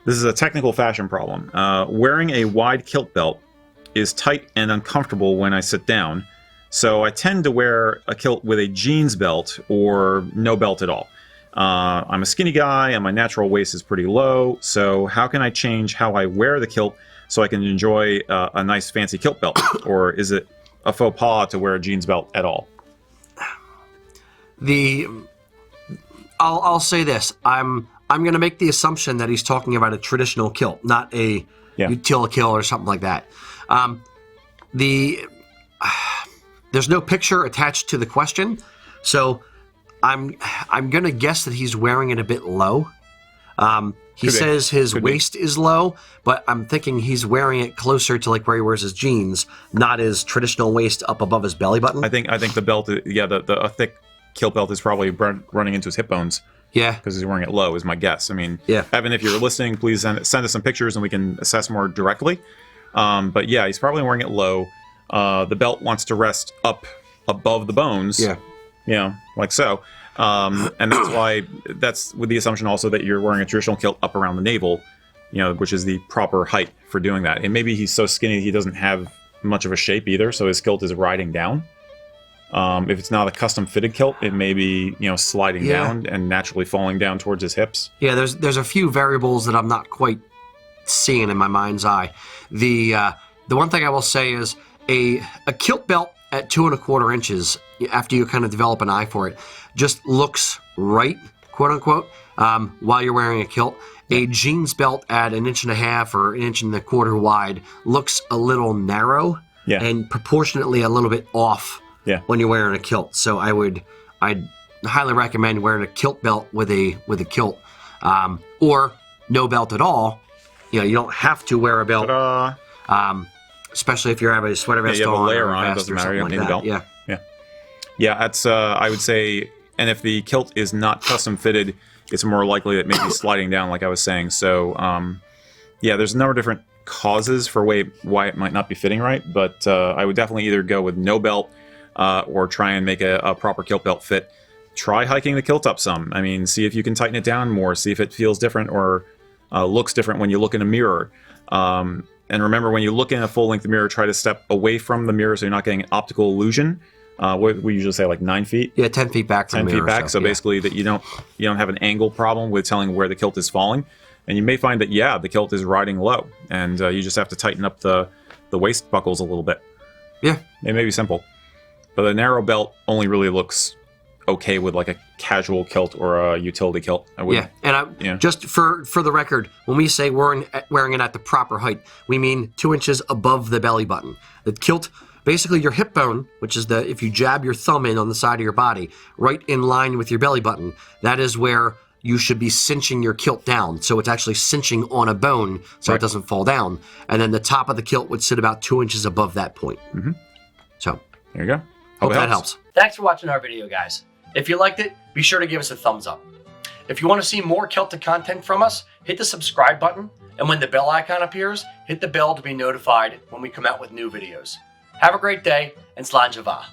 This is a technical fashion problem. Wearing a wide kilt belt is tight and uncomfortable when I sit down, so I tend to wear a kilt with a jeans belt or no belt at all. I'm a skinny guy and my natural waist is pretty low, so how can I change how I wear the kilt so I can enjoy a nice fancy kilt belt? Or is it a faux pas to wear a jeans belt at all? I'll say this. I'm going to make the assumption that he's talking about a traditional kilt, not a utility kilt or something like that. There's no picture attached to the question, so I'm going to guess that he's wearing it a bit low. He says his waist is low, but I'm thinking he's wearing it closer to like where he wears his jeans, not his traditional waist up above his belly button. I think the belt, a thick kilt belt is probably running into his hip bones. Yeah, because he's wearing it low is my guess. I mean, yeah. Evan, if you're listening, please send us some pictures and we can assess more directly. But yeah, he's probably wearing it low. The belt wants to rest up above the bones. Yeah, like so. And that's why, that's with the assumption also that you're wearing a traditional kilt up around the navel, which is the proper height for doing that. And maybe he's so skinny he doesn't have much of a shape either, so his kilt is riding down. If it's not a custom fitted kilt, it may be, sliding down and naturally falling down towards his hips. Yeah, there's a few variables that I'm not quite seeing in my mind's eye. The one thing I will say is a kilt belt at 2 1/4 inches, after you kind of develop an eye for it, just looks right, quote unquote, while you're wearing a kilt. A jeans belt at 1.5 inches or 1 1/4 inches wide looks a little narrow and proportionately a little bit off when you're wearing a kilt. So I'd highly recommend wearing a kilt belt with a kilt, or no belt at all. You don't have to wear a belt. Especially if you have a sweater vest on. You have a layer on it doesn't matter. You don't need a belt. Yeah, that's, I would say, and if the kilt is not custom fitted, it's more likely that maybe sliding down, like I was saying. So, there's a number of different causes for why it might not be fitting right, but I would definitely either go with no belt or try and make a proper kilt belt fit. Try hiking the kilt up some. I mean, see if you can tighten it down more, see if it feels different or looks different when you look in a mirror. And remember, when you look in a full-length mirror, try to step away from the mirror so you're not getting an optical illusion. We usually say like 9 feet. Yeah, 10 feet back from the mirror. 10 feet back. So basically, that you don't have an angle problem with telling where the kilt is falling, and you may find that the kilt is riding low, and you just have to tighten up the waist buckles a little bit. Yeah, it may be simple, but the narrow belt only really looks okay with like a casual kilt or a utility kilt. Just for the record, when we say wearing it at the proper height, we mean 2 inches above the belly button. The kilt, basically your hip bone, which is if you jab your thumb in on the side of your body, right in line with your belly button, that is where you should be cinching your kilt down. So it's actually cinching on a bone so it doesn't fall down. And then the top of the kilt would sit about 2 inches above that point. Mm-hmm. So there you go. Hope that helps. Thanks for watching our video, guys. If you liked it, be sure to give us a thumbs up. If you want to see more Celtic content from us, hit the subscribe button, and when the bell icon appears, hit the bell to be notified when we come out with new videos. Have a great day, and Slán Java.